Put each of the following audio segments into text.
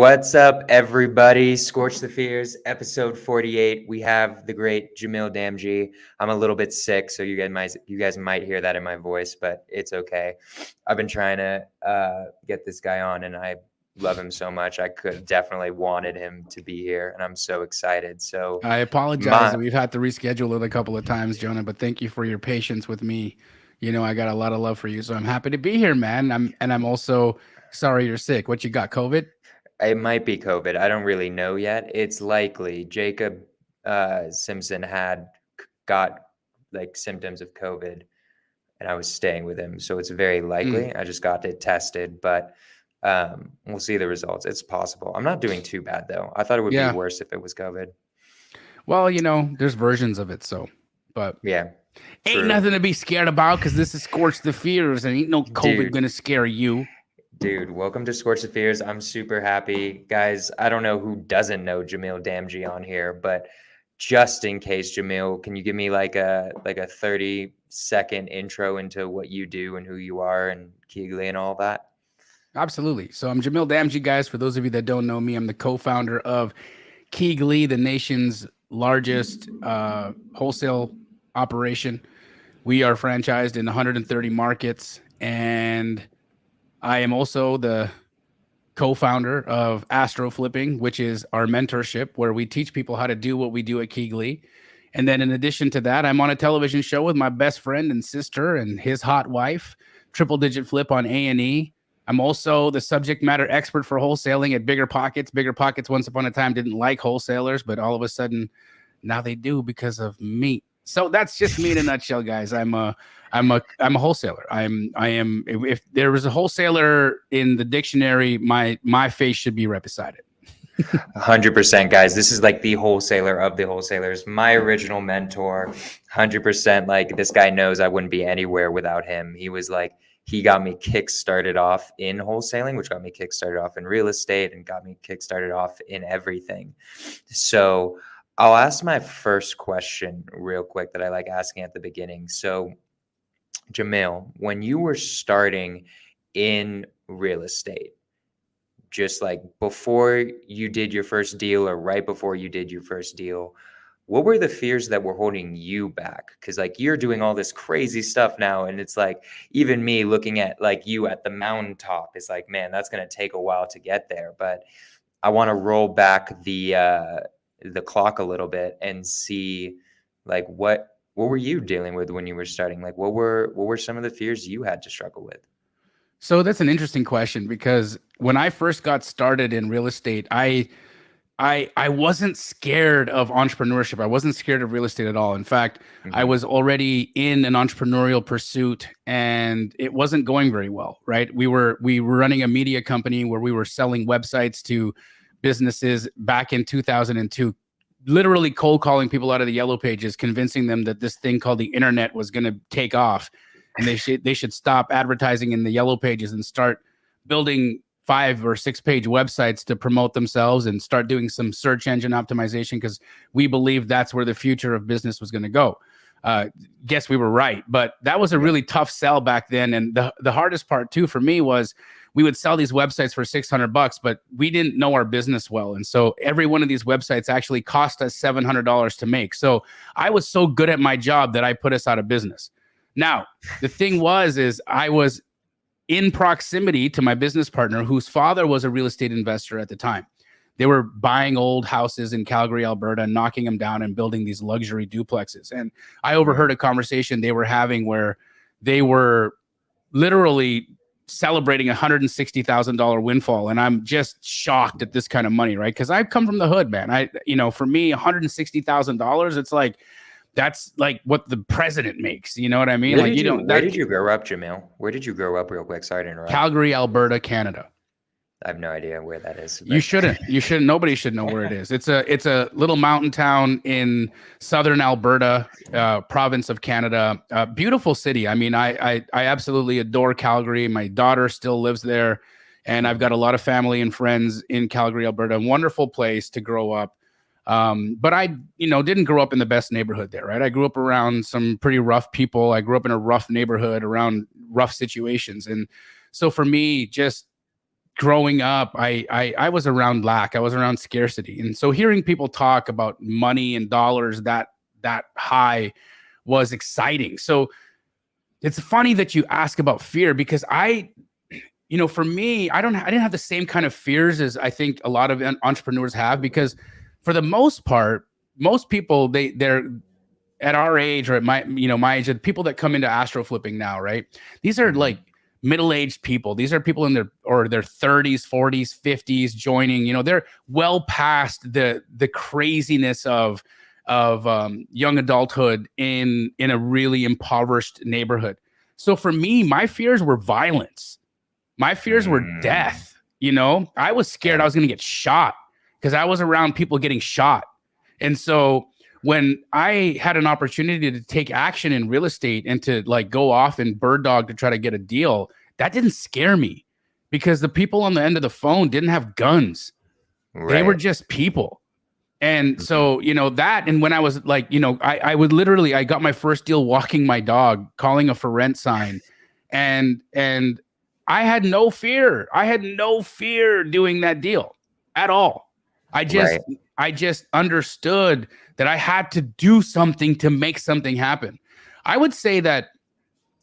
What's up, everybody? Scorch the Fears, episode 48. We have the great Jamil Damji. I'm a little bit sick, so you guys might hear that in my voice, but it's okay. I've been trying to get this guy on, and I love him so much. I could definitely wanted him to be here, and I'm so excited. So I apologize that we've had to reschedule it a couple of times, Jonah, but thank you for your patience with me. You know, I got a lot of love for you, so I'm happy to be here, man. I'm also sorry you're sick. What you got, COVID? it might be COVID. I don't really know yet. It's likely. Jacob Simpson got like symptoms of COVID, and I was staying with him, so it's very likely. I just got it tested, but we'll see the results. It's possible. I'm not doing too bad though. I thought it would be worse if it was COVID. Well, you know, there's versions of it, but yeah, ain't nothing to be scared about because this is Scorch the Fears, and ain't no COVID gonna scare you. Dude, welcome to Scorch the Fears. I'm super happy. Guys, I don't know who doesn't know Jamil Damji on here, but just in case, Jamil, can you give me like a 30-second intro into what you do and who you are and KEYGLEE and all that? Absolutely. So I'm Jamil Damji, guys. For those of you that don't know me, I'm the co-founder of KEYGLEE, the nation's largest wholesale operation. We are franchised in 130 markets, and I am also the co-founder of Astro Flipping, which is our mentorship where we teach people how to do what we do at KEYGLEE. And then in addition to that, I'm on a television show with my best friend and sister and his hot wife, Triple Digit Flip on A&E. I'm also the subject matter expert for wholesaling at Bigger Pockets. Bigger Pockets once upon a time didn't like wholesalers, but all of a sudden now they do because of me. So that's just me in a nutshell, guys. I'm a wholesaler. I am. If there was a wholesaler in the dictionary, my face should be right beside it. 100%, guys. This is like the wholesaler of the wholesalers. My original mentor. 100%. Like, this guy knows I wouldn't be anywhere without him. He got me kick-started off in wholesaling, which got me kick-started off in real estate and got me kick-started off in everything. So I'll ask my first question real quick that I like asking at the beginning. So, Jamil, when you were starting in real estate, just like before you did your first deal or right before you did your first deal, what were the fears that were holding you back? Because like you're doing all this crazy stuff now, and it's like even me looking at like you at the mountaintop is like, man, that's going to take a while to get there. But I want to roll back the clock a little bit and see like what were you dealing with when you were starting? Like what were some of the fears you had to struggle with? So that's an interesting question because when I first got started in real estate, I wasn't scared of entrepreneurship. I wasn't scared of real estate at all. In fact, I was already in an entrepreneurial pursuit and it wasn't going very well, right? We were running a media company where we were selling websites to businesses back in 2002, literally cold calling people out of the yellow pages, convincing them that this thing called the internet was going to take off and they should stop advertising in the yellow pages and start building 5 or 6 page websites to promote themselves and start doing some search engine optimization because we believed that's where the future of business was going to go. Guess we were right, but that was a really tough sell back then. And the hardest part too for me was we would sell these websites for $600, but we didn't know our business well. And so every one of these websites actually cost us $700 to make. So I was so good at my job that I put us out of business. Now, the thing is I was in proximity to my business partner, whose father was a real estate investor at the time. They were buying old houses in Calgary, Alberta, knocking them down and building these luxury duplexes. And I overheard a conversation they were having where they were literally celebrating $160,000 windfall. And I'm just shocked at this kind of money, right? Because I come from the hood, man. For me, $160,000, it's like, that's like what the president makes. You know what I mean? Where did you grow up, Jamil? Where did you grow up real quick? Sorry to interrupt. Calgary, Alberta, Canada. I have no idea where that is. You shouldn't. Nobody should know where it is. It's a little mountain town in southern Alberta, province of Canada. Beautiful city. I mean, I absolutely adore Calgary. My daughter still lives there, and I've got a lot of family and friends in Calgary, Alberta. Wonderful place to grow up. But I, didn't grow up in the best neighborhood there, right? I grew up around some pretty rough people. I grew up in a rough neighborhood around rough situations. And so for me, just growing up, I was around lack. I was around scarcity. And so hearing people talk about money and dollars that high was exciting. So it's funny that you ask about fear, because for me, I didn't have the same kind of fears as I think a lot of entrepreneurs have, because for the most part, most people, they're at our age, or at my age, the people that come into astro flipping now, right? These are like middle-aged people. These are people in their 30s, 40s, 50s joining. They're well past the craziness of young adulthood in a really impoverished neighborhood. So for me, my fears were violence. My fears were death. I was scared I was going to get shot, because I was around people getting shot. And so when I had an opportunity to take action in real estate and to like go off and bird dog to try to get a deal, that didn't scare me, because the people on the end of the phone didn't have guns. Right. They were just people. And so, that, and when I was like, I would literally, I got my first deal walking my dog, calling a for rent sign. And I had no fear. I had no fear doing that deal at all. I just understood that I had to do something to make something happen. I would say that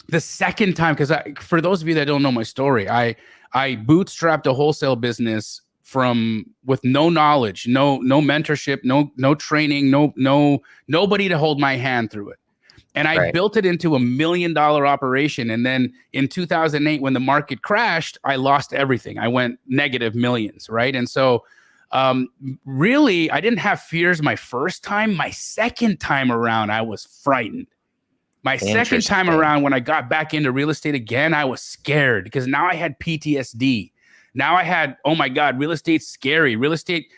the second time, because for those of you that don't know my story, I bootstrapped a wholesale business with no knowledge, no mentorship, no training, nobody to hold my hand through it. And I built it into $1 million operation. And then in 2008, when the market crashed, I lost everything. I went negative millions, right? And so really, I didn't have fears my first time. My second time around, I was frightened. My second time around, when I got back into real estate again, I was scared, because now I had PTSD. Now I had, oh my God, real estate's scary. Real estate,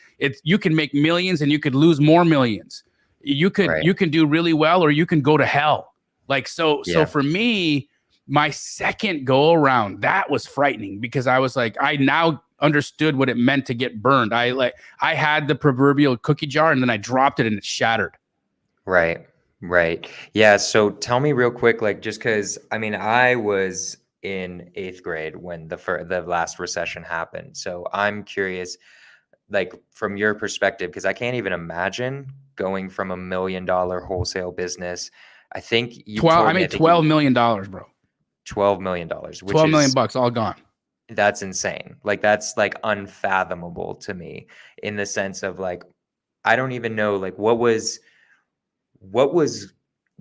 you can make millions and you could lose more millions. You can do really well, or you can go to hell. Like, so for me, my second go around, that was frightening, because I was like, I now understood what it meant to get burned. I had the proverbial cookie jar, and then I dropped it and it shattered. Right. Yeah. So tell me real quick, like, just because, I was in 8th grade when the last recession happened. So I'm curious, like, from your perspective, because I can't even imagine going from $1 million wholesale business. I think you $12 million, bro. $12 million, which $12 million bucks, all gone. That's insane. Like, that's like unfathomable to me, in the sense of like, I don't even know, like, what was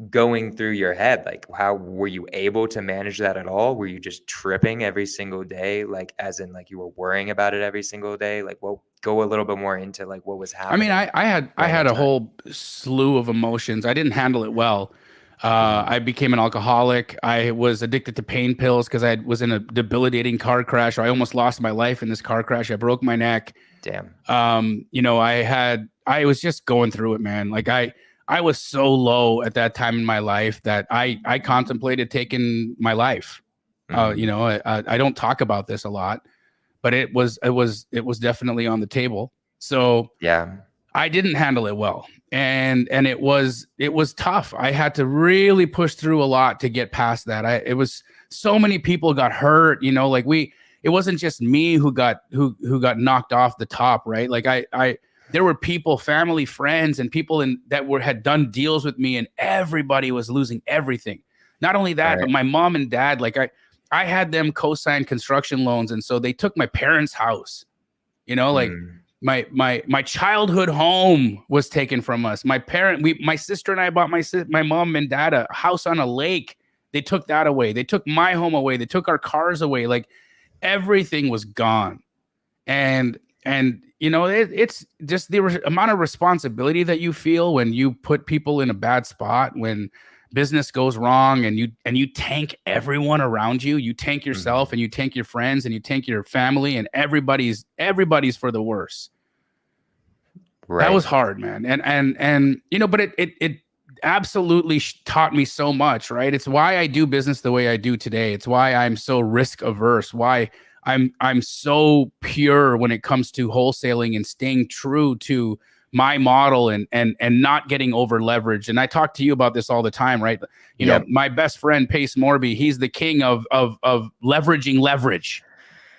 going through your head? Like, how were you able to manage that at all? Were you just tripping every single day? Like, as in, like, you were worrying about it every single day? Like, well, go a little bit more into like what was happening. I had a whole slew of emotions. I didn't handle it well. I became an alcoholic. I was addicted to pain pills because I was in a debilitating car crash. I almost lost my life in this car crash. I broke my neck. Damn. I was just going through it, man. Like I was so low at that time in my life that I contemplated taking my life. I don't talk about this a lot, but it was definitely on the table. So yeah, I didn't handle it well. And it was tough. I had to really push through a lot to get past that. It was so many people got hurt, like it wasn't just me who got knocked off the top, right? Like there were people, family, friends, and people had done deals with me, and everybody was losing everything. Not only that, but my mom and dad, like I had them co-sign construction loans, and so they took my parents' house. My childhood home was taken from us. My sister and I bought my mom and dad a house on a lake. They took that away. They took my home away. They took our cars away. Like everything was gone. And it's just the amount of responsibility that you feel when you put people in a bad spot, when business goes wrong, and you tank everyone around you. You tank yourself, and you tank your friends, and you tank your family, and everybody's for the worse. Right. That was hard, man. And but it absolutely taught me so much, right? It's why I do business the way I do today. It's why I'm so risk averse, why I'm so pure when it comes to wholesaling and staying true to my model and not getting over leveraged. And I talk to you about this all the time, right? You know, my best friend Pace Morby, he's the king of leveraging leverage.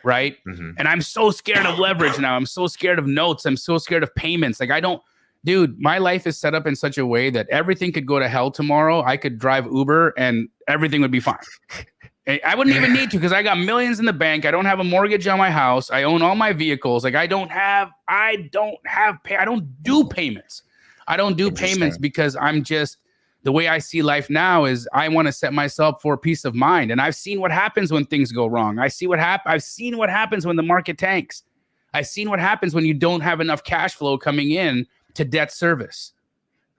right? Hmm. And I'm so scared of leverage now. I'm so scared of notes. I'm so scared of payments. Like dude, my life is set up in such a way that everything could go to hell tomorrow. I could drive Uber and everything would be fine. I wouldn't even need to, because I got millions in the bank. I don't have a mortgage on my house. I own all my vehicles. Like I don't do payments. I don't do payments because the way I see life now is I want to set myself for peace of mind. And I've seen what happens when things go wrong. I've seen what happens when the market tanks. I've seen what happens when you don't have enough cash flow coming in to debt service.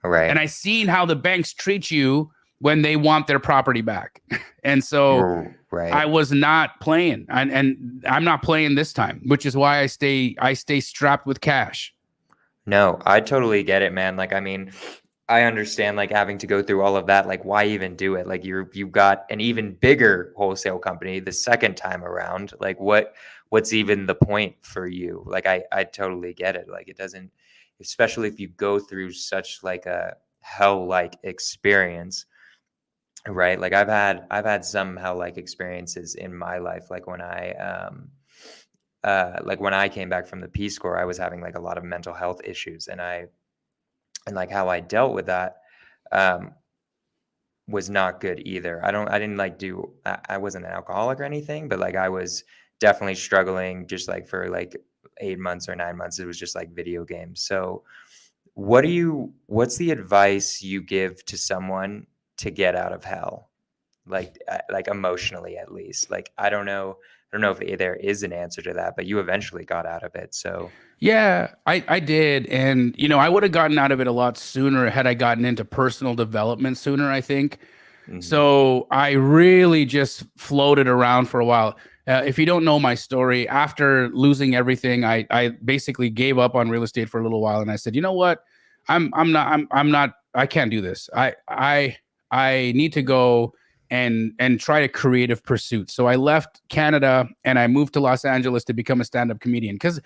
Right. And I've seen how the banks treat you when they want their property back. And so I was not playing, and I'm not playing this time, which is why I stay strapped with cash. No, I totally get it, man. Like, I mean, I understand like having to go through all of that. Like, why even do it? Like you've got an even bigger wholesale company the second time around. Like what's even the point for you? Like I totally get it. Like it doesn't, especially if you go through such like a hell-like experience. Right. Like I've had some hell-like experiences in my life. Like when I came back from the Peace Corps, I was having like a lot of mental health issues, and like how I dealt with that was not good either. I wasn't an alcoholic or anything, but like I was definitely struggling just like for like 8 months or 9 months. It was just like video games. So what's the advice you give to someone to get out of hell? Like emotionally, at least. Like I don't know if there is an answer to that, but you eventually got out of it. So Yeah, I did. And, I would have gotten out of it a lot sooner had I gotten into personal development sooner, I think. So I really just floated around for a while. If you don't know my story, after losing everything, I basically gave up on real estate for a little while. And I said, you know what? I can't do this. I need to go and try a creative pursuit. So I left Canada and I moved to Los Angeles to become a stand-up comedian because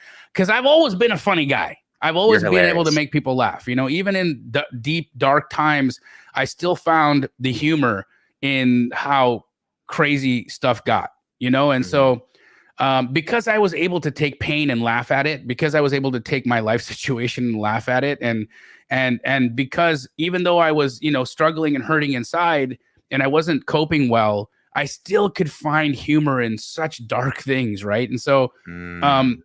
I've always been a funny guy. I've always been able to make people laugh. Even in deep, dark times, I still found the humor in how crazy stuff got, And so because I was able to take pain and laugh at it, because I was able to take my life situation and laugh at it, and because even though I was, struggling and hurting inside, and I wasn't coping well, I still could find humor in such dark things, right? And so, I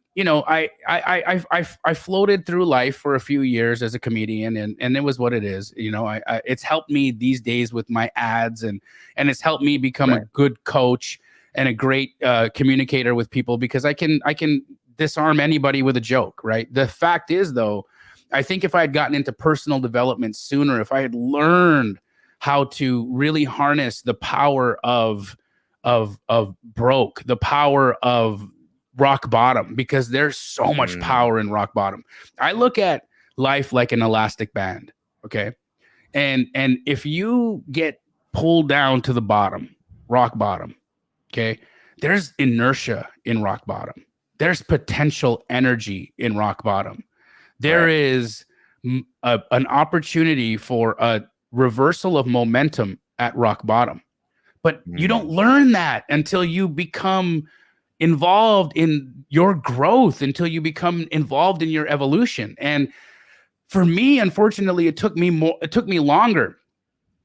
floated through life for a few years as a comedian, and it was what it is. It's helped me these days with my ads, and it's helped me become a good coach and a great communicator with people, because I can disarm anybody with a joke, right? The fact is, though, I think if I had gotten into personal development sooner, if I had learned how to really harness the power of broke, the power of rock bottom, because there's so much power in rock bottom. I look at life like an elastic band, okay? And if you get pulled down to the bottom, rock bottom, okay, there's inertia in rock bottom. There's potential energy in rock bottom. There is an opportunity for a reversal of momentum at rock bottom. But you don't learn that until you become involved in your growth, until you become involved in your evolution. And for me, unfortunately, it took me longer.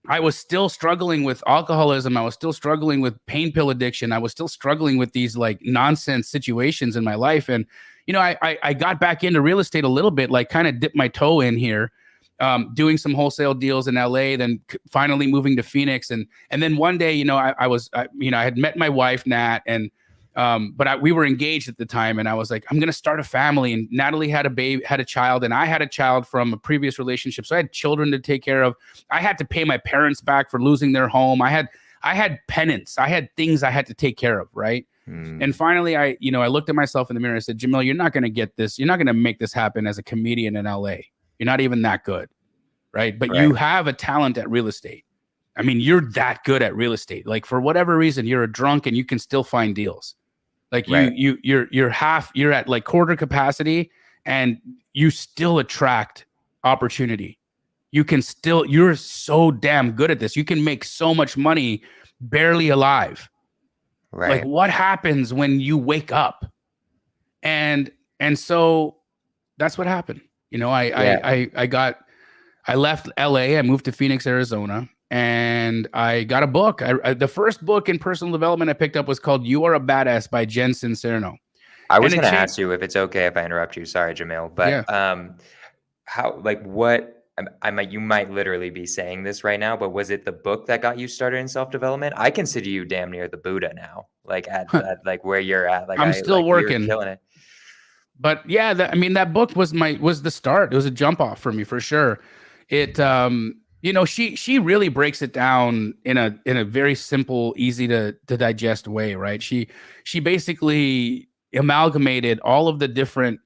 I was still struggling with alcoholism. I was still struggling with pain pill addiction. I was still struggling with these like nonsense situations in my life. And, I got back into real estate a little bit, like kind of dipped my toe in here, doing some wholesale deals in LA, then finally moving to Phoenix. And then one day, I had met my wife, Nat, and we were engaged at the time, and I was like, I'm going to start a family. And Natalie had a child, and I had a child from a previous relationship. So I had children to take care of. I had to pay my parents back for losing their home. I had penance. I had things I had to take care of. Right. And finally, I looked at myself in the mirror and I said, Jamil, you're not going to get this. You're not going to make this happen as a comedian in LA. You're not even that good. Right. But you have a talent at real estate. I mean, you're that good at real estate. Like, for whatever reason, you're a drunk and you can still find deals. Like you're at like quarter capacity, and you still attract opportunity. You're so damn good at this. You can make so much money barely alive. Like, Right. what happens when you wake up? And so that's what happened. You know, Yeah. I left LA, I moved to Phoenix, Arizona, and I got a book. The first book in personal development I picked up was called You Are a Badass by Jen Sincero. I And was it gonna changed. ask you if it's okay if I interrupt you. Sorry, Jamil, Yeah. but how like what I might you might literally be saying this right now, but was it the book that got you started in self development? I consider you damn near the Buddha now, like at like where you're at. Like I'm I still like you're working. killing it. But yeah, I mean, that book was the start. It was a jump off for me for sure. It you know, she really breaks it down in a very simple, easy to digest way, right? She basically amalgamated all of the different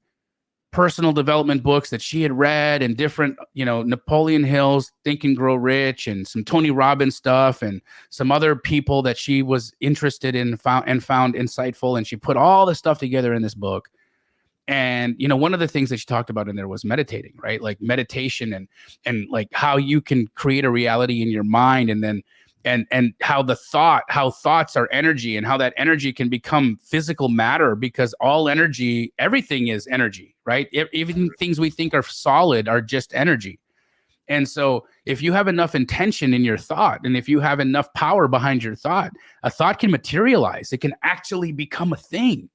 personal development books that she had read, and different, you know, Napoleon Hill's Think and Grow Rich, and some Tony Robbins stuff, and some other people that she was interested in, found insightful, and she put all the stuff together in this book. And you know, one of the things that she talked about in there was meditating, right? Like meditation, and like how you can create a reality in your mind, and then and how thoughts are energy, and how that energy can become physical matter, because all energy, everything is energy, right? Even things we think are solid are just energy. And so if you have enough intention in your thought, and if you have enough power behind your thought, a thought can materialize. It can actually become a thing.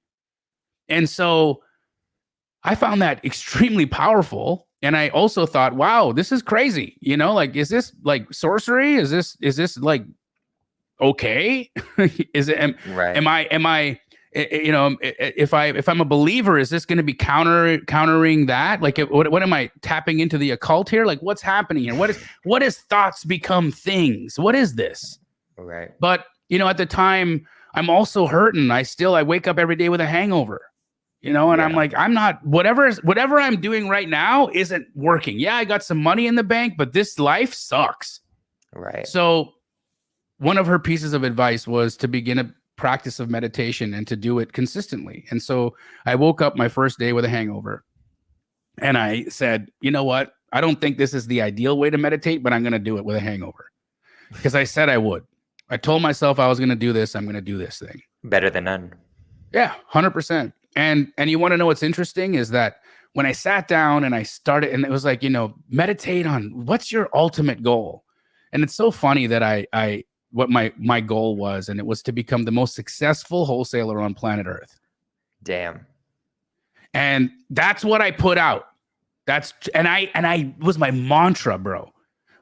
And so I found that extremely powerful. And I also thought, wow, this is crazy. You know, like, is this like sorcery? Is this like, okay? Is it, Right. am I, you know, if I'm a believer, is this going to be countering that? Like, what am I tapping into the occult here? Like, what's happening here? What is thoughts become things? What is this? Right. But, you know, at the time, I'm also hurting. I wake up every day with a hangover. You know, and I'm Yeah. like, I'm not, whatever I'm doing right now isn't working. Yeah, I got some money in the bank, but this life sucks. Right. So one of her pieces of advice was to begin a practice of meditation and to do it consistently. And so I woke up my first day with a hangover, and I said, you know what? I don't think this is the ideal way to meditate, but I'm going to do it with a hangover, because I said I would. I told myself I was going to do this. I'm going to do this thing. Better than none. Yeah, 100%. And you want to know what's interesting is that when I sat down and I started, and it was like, you know, meditate on what's your ultimate goal. And it's so funny that I what my goal was, and it was to become the most successful wholesaler on planet Earth. Damn. And that's what I put out. I was my mantra, bro.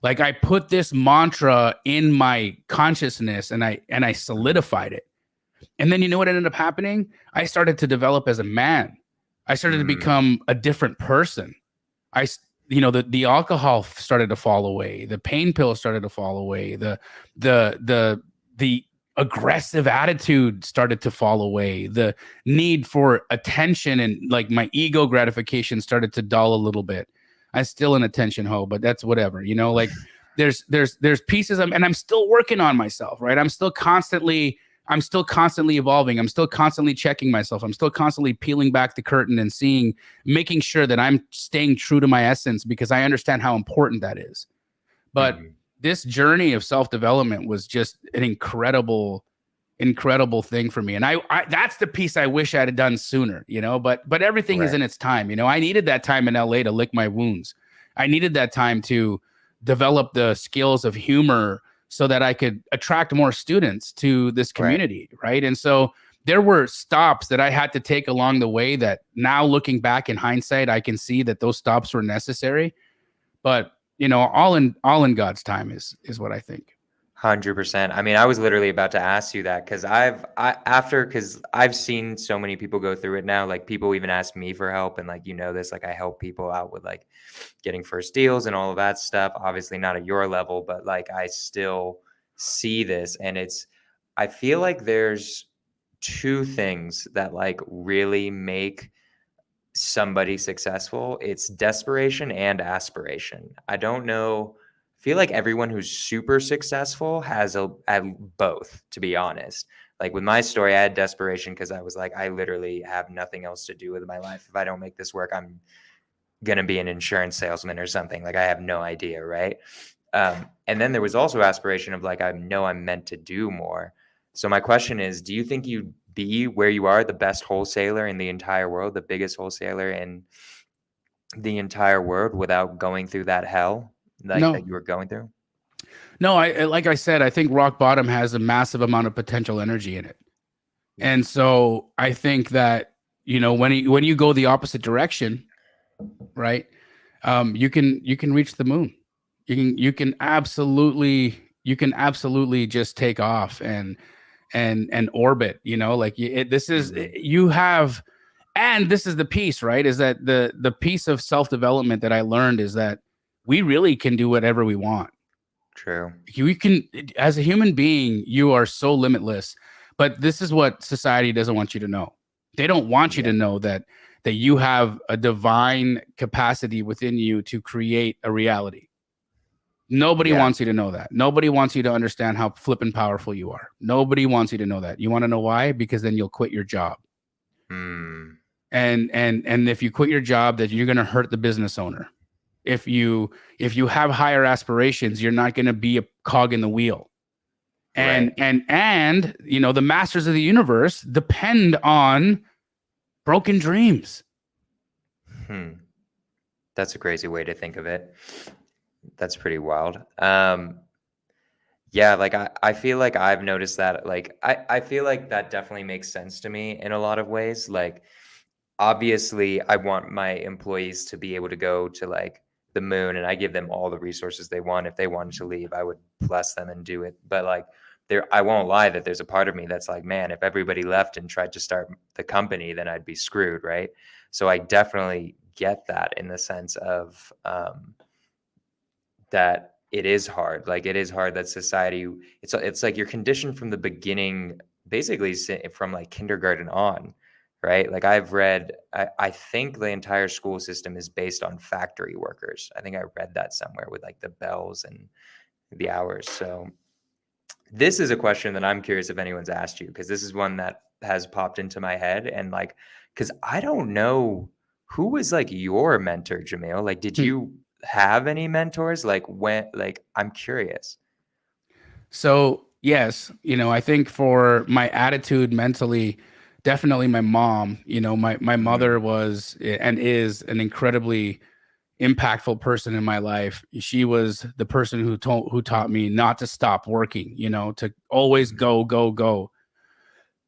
Like, I put this mantra in my consciousness, and I solidified it. And then, you know what ended up happening? I started to develop as a man. I started to become a different person. You know, the alcohol started to fall away. The pain pills started to fall away. The aggressive attitude started to fall away. The need for attention and like my ego gratification started to dull a little bit. I'm still an attention hoe, but that's whatever. You know, like there's pieces of, and I'm still working on myself, right? I'm still constantly evolving. I'm still constantly checking myself. I'm still constantly peeling back the curtain and making sure that I'm staying true to my essence, because I understand how important that is. But this journey of self-development was just an incredible thing for me. And I that's the piece I wish I had done sooner, you know, but everything is in its time. You know, I needed that time in LA to lick my wounds. I needed that time to develop the skills of humor so that I could attract more students to this community, right? And so there were stops that I had to take along the way that now, looking back in hindsight, I can see that those stops were necessary. But, you know, all in God's time is what I think. 100%. I mean, I was literally about to ask you that because because I've seen so many people go through it now. Like, people even ask me for help, and like, you know, this, like, I help people out with like getting first deals and all of that stuff. Obviously not at your level, but like, I still see this, and I feel like there's two things that like really make somebody successful. It's desperation and aspiration. I don't know. Feel like everyone who's super successful has both, to be honest. Like, with my story, I had desperation because I was like, I literally have nothing else to do with my life. If I don't make this work, I'm going to be an insurance salesman or something. Like, I have no idea. Right. And then there was also aspiration of like, I know I'm meant to do more. So my question is, do you think you'd be where you are, the best wholesaler in the entire world, the biggest wholesaler in the entire world without going through that hell like that No, you were going through? no. Like I said, I think rock bottom has a massive amount of potential energy in it. And so I think that, you know, when you go the opposite direction, right? You can reach the moon. You can absolutely just take off and orbit, you know, like this is you have, and this is the piece, right? Is that the piece of self-development that I learned is that we really can do whatever we want. True. You can, as a human being, you are so limitless. But this is what society doesn't want you to know. They don't want you to know that you have a divine capacity within you to create a reality. Nobody wants you to know that. Nobody wants you to understand how flippin' powerful you are. Nobody wants you to know that. You want to know why? Because then you'll quit your job. And if you quit your job, then you're going to hurt the business owner. If you have higher aspirations, you're not going to be a cog in the wheel. And you know, the masters of the universe depend on broken dreams. That's a crazy way to think of it. That's pretty wild. Yeah, like I feel like I've noticed that, like I feel like that definitely makes sense to me in a lot of ways. Like obviously I want my employees to be able to go to like the moon, and I give them all the resources they want. If they wanted to leave, I would bless them and do it. But like I won't lie that there's a part of me that's like, man, if everybody left and tried to start the company, then I'd be screwed, right? So I definitely get that in the sense of that it is hard. Like it is hard that society, it's like you're conditioned from the beginning, basically from like kindergarten on, right? Like I've read, I think the entire school system is based on factory workers. I think I read that somewhere with like the bells and the hours. So this is a question that I'm curious if anyone's asked you, because this is one that has popped into my head. And like, because I don't know who was like your mentor, Jamil. Like, did you have any mentors? Like when, like, I'm curious. So yes, you know, I think for my attitude mentally, definitely my mom. You know, my mother was and is an incredibly impactful person in my life. She was the person who taught me not to stop working, you know, to always go,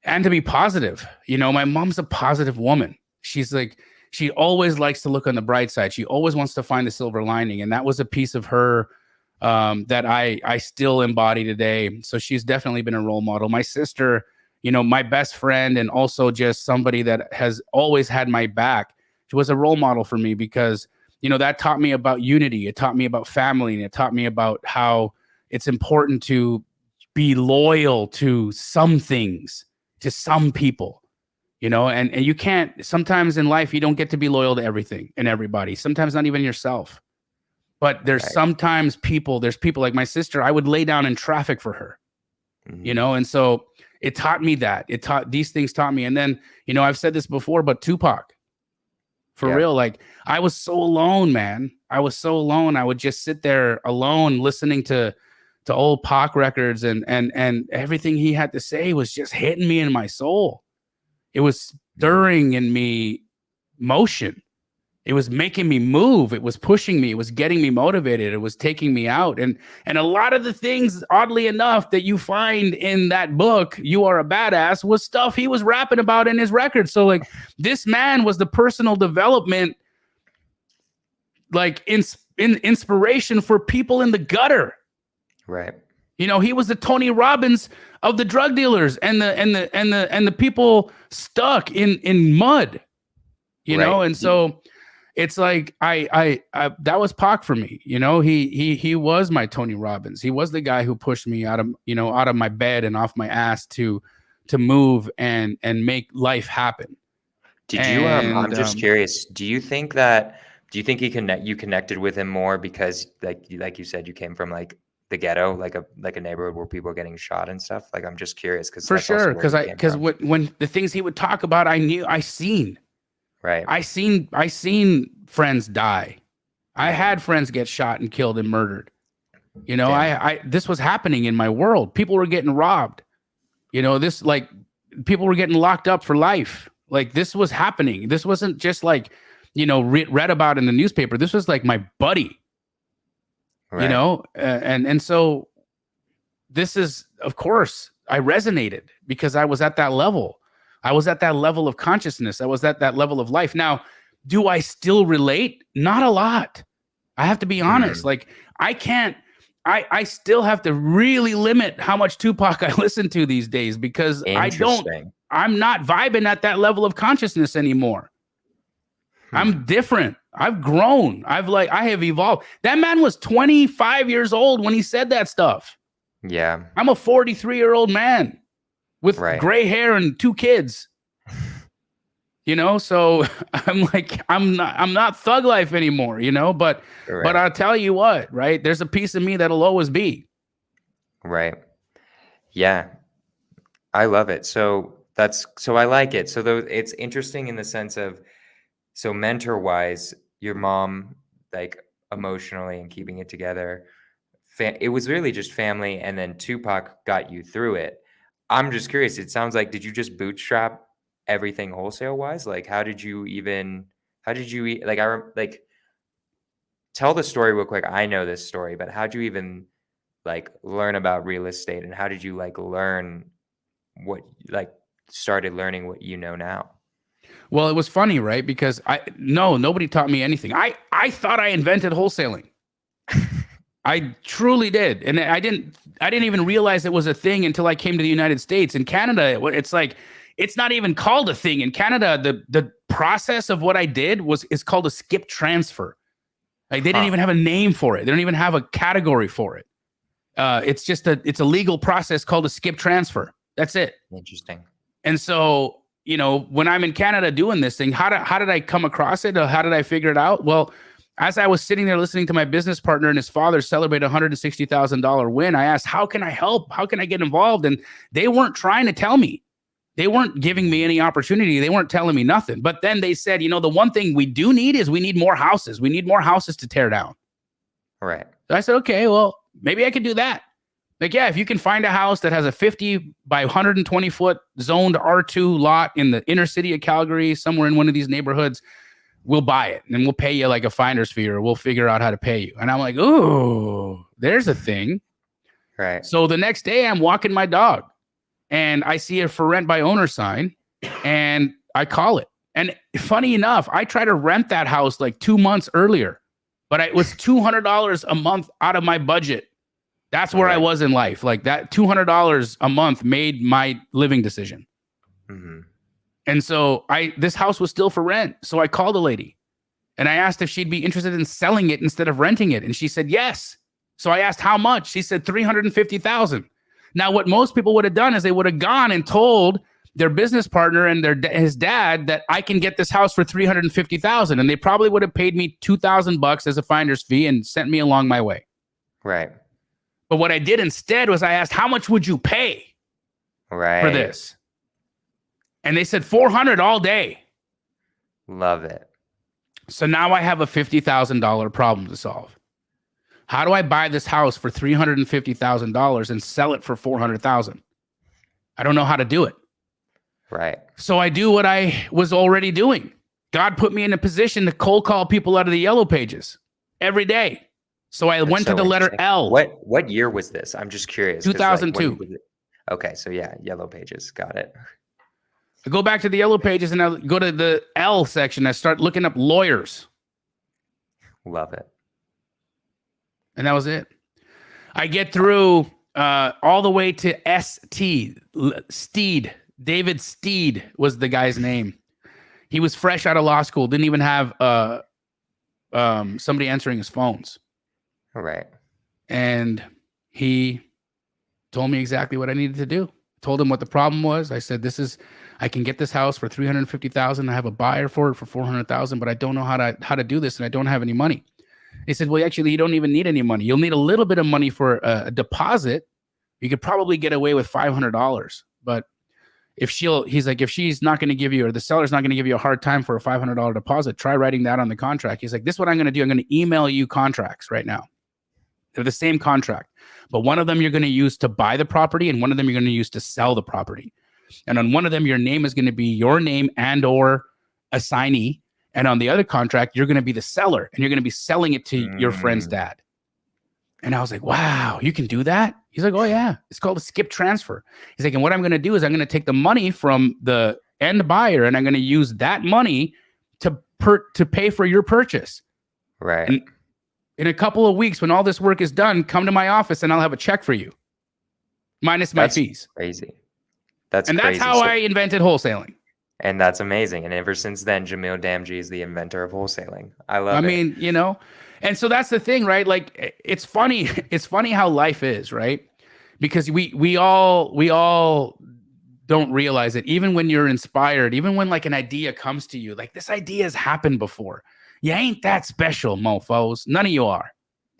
and to be positive. You know, my mom's a positive woman. She's like, she always likes to look on the bright side. She always wants to find the silver lining. And that was a piece of her that I still embody today. So she's definitely been a role model. My sister, you know, my best friend, and also just somebody that has always had my back. She was a role model for me because, you know, that taught me about unity. It taught me about family, and it taught me about how it's important to be loyal to some things, to some people, you know, and you can't, sometimes in life, you don't get to be loyal to everything and everybody, sometimes not even yourself. But there's sometimes there's people like my sister, I would lay down in traffic for her, you know, and so it taught me that. These things taught me. And then, you know, I've said this before, but Tupac, for real, like I was so alone, man. I was so alone. I would just sit there alone listening to old Pac records, and everything he had to say was just hitting me in my soul. It was stirring in me motion. It was making me move. It was pushing me. It was getting me motivated. It was taking me out. And a lot of the things, oddly enough, that you find in that book, You Are a Badass, was stuff he was rapping about in his records. So like this man was the personal development, like inspiration for people in the gutter. Right. You know, he was the Tony Robbins of the drug dealers and the people stuck in mud. You know, and so it's like I that was Pac for me. You know, he was my Tony Robbins. He was the guy who pushed me out of my bed and off my ass to move and make life happen. Did you I'm just curious, do you think you connected with him more because like you said, you came from like the ghetto, like a neighborhood where people are getting shot and stuff? Like I'm just curious because for sure, because when the things he would talk about, I seen. Right. I seen friends die. I had friends get shot and killed and murdered. You know, this was happening in my world. People were getting robbed. You know, this like people were getting locked up for life. Like this was happening. This wasn't just like, you know, read about in the newspaper. This was like my buddy, Right. you know? And so this is, of course, I resonated because I was at that level. I was at that level of consciousness. I was at that level of life. Now, do I still relate? Not a lot. I have to be honest. Like I can't, I still have to really limit how much Tupac I listen to these days because I'm not vibing at that level of consciousness anymore. I'm different. I've grown. I have evolved. That man was 25 years old when he said that stuff. Yeah. I'm a 43-year-old man with gray hair and 2 kids. You know, so I'm like, I'm not thug life anymore, you know, but I'll tell you what, right? There's a piece of me that'll always be. Right. Yeah. I love it. So I like it. So it's interesting in the sense of, so mentor wise, your mom, like emotionally and keeping it together, it was really just family. And then Tupac got you through it. I'm just curious. It sounds like, did you just bootstrap everything wholesale wise? Like, how did you like, tell the story real quick. I know this story, but how'd you even like learn about real estate, and how did you like started learning what you know now? Well, it was funny, right? Because nobody taught me anything. I thought I invented wholesaling. I truly did. And I didn't even realize it was a thing until I came to the United States. In Canada, it's like, it's not even called a thing. In Canada, the process of what I did is called a skip transfer. Like they didn't even have a name for it. They don't even have a category for it. It's a legal process called a skip transfer. That's it. Interesting. And so, you know, when I'm in Canada doing this thing, how did I come across it? Or how did I figure it out? Well, as I was sitting there listening to my business partner and his father celebrate a $160,000 win, I asked, how can I help? How can I get involved? And they weren't trying to tell me. They weren't giving me any opportunity. They weren't telling me nothing. But then they said, you know, the one thing we do need is we need more houses. We need more houses to tear down. Right. So I said, okay, well, maybe I could do that. Like, yeah, if you can find a house that has a 50 by 120 foot zoned R2 lot in the inner city of Calgary, somewhere in one of these neighborhoods, we'll buy it and we'll pay you like a finder's fee, or we'll figure out how to pay you. And I'm like, ooh, there's a thing. Right. So the next day I'm walking my dog and I see a for rent by owner sign and I call it. And funny enough, I tried to rent that house like 2 months earlier, but it was $200 a month out of my budget. That's where I was in life. Like that $200 a month made my living decision. Mm-hmm. And so this house was still for rent. So I called the lady and I asked if she'd be interested in selling it instead of renting it. And she said, yes. So I asked how much. She said $350,000. Now, what most people would have done is they would have gone and told their business partner and his dad that I can get this house for $350,000. And they probably would have paid me $2,000 as a finder's fee and sent me along my way. Right. But what I did instead was I asked, how much would you pay for this? And they said $400 all day. Love it. So now I have a $50,000 problem to solve. How do I buy this house for $350,000 and sell it for $400,000? I don't know how to do it. Right. So I do what I was already doing. God put me in a position to cold call people out of the yellow pages every day. So I went to the letter L. What year was this? I'm just curious. 2002. Okay, so yeah, yellow pages. Got it. I go back to the yellow pages and I go to the L section. I start looking up lawyers. Love it. And that was it. I get through all the way to ST. Steed. David Steed was the guy's name. He was fresh out of law school. Didn't even have somebody answering his phones. Right. And he told me exactly what I needed to do. Told him what the problem was. I said, I can get this house for $350,000. I have a buyer for it for $400,000, but I don't know how to do this, and I don't have any money. He said, well, actually, you don't even need any money. You'll need a little bit of money for a deposit. You could probably get away with $500. But if she's not going to give you, or the seller's not going to give you a hard time for a $500 deposit, try writing that on the contract. He's like, this is what I'm going to do. I'm going to email you contracts right now. They're the same contract, but one of them you're going to use to buy the property, and one of them you're going to use to sell the property. And on one of them, your name is going to be your name and or assignee. And on the other contract, you're going to be the seller, and you're going to be selling it to your friend's dad. And I was like, wow, you can do that? He's like, oh, yeah. It's called a skip transfer. He's like, and what I'm going to do is I'm going to take the money from the end buyer, and I'm going to use that money to pay for your purchase. Right. And in a couple of weeks, when all this work is done, come to my office, and I'll have a check for you, minus my fees. Crazy. That's how I invented wholesaling. And that's amazing. And ever since then, Jamil Damji is the inventor of wholesaling. I love it. I mean, you know, and so that's the thing, right? Like, it's funny. It's funny how life is, right? Because we all don't realize it. Even when you're inspired, even when like an idea comes to you, like this idea has happened before. You ain't that special, mofos. None of you are.